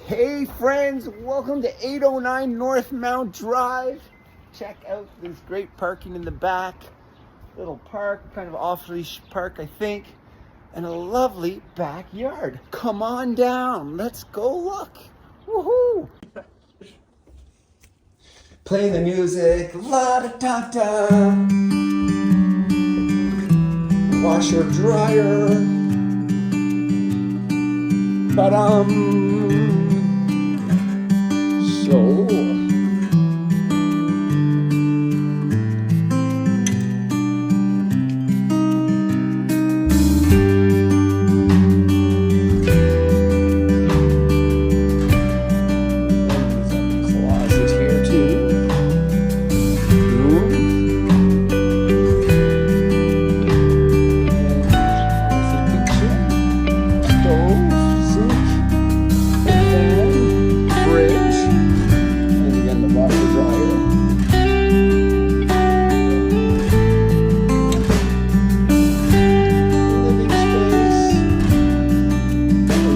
Hey friends, welcome to 809 Northmount Drive. Check out this great parking in the back. Little park, kind of off-leash park, I think. And a lovely backyard. Come on down, let's go look. Woohoo! Play the music, la-da-da-da. Washer, dryer. Ba-dum. So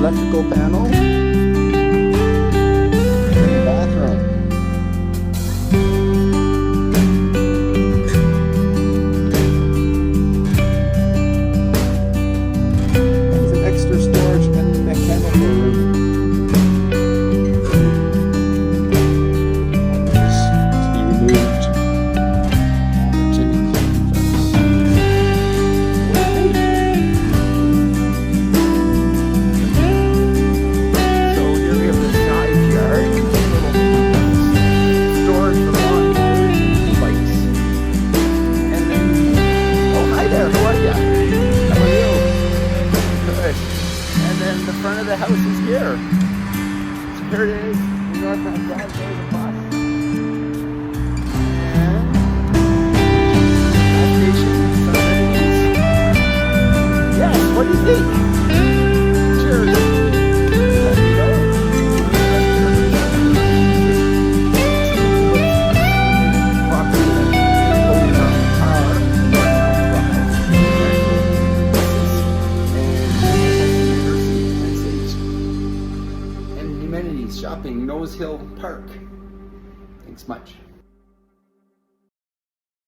electrical panel, and bathroom. There's an extra storage and mechanical room. This to be removed. The front of the house is here. So here it is, Northmount Drive, there's a bus. And gas station, some amenities. Yes, what do you think? Cheers. Amenities, shopping, Nose Hill Park. Thanks much.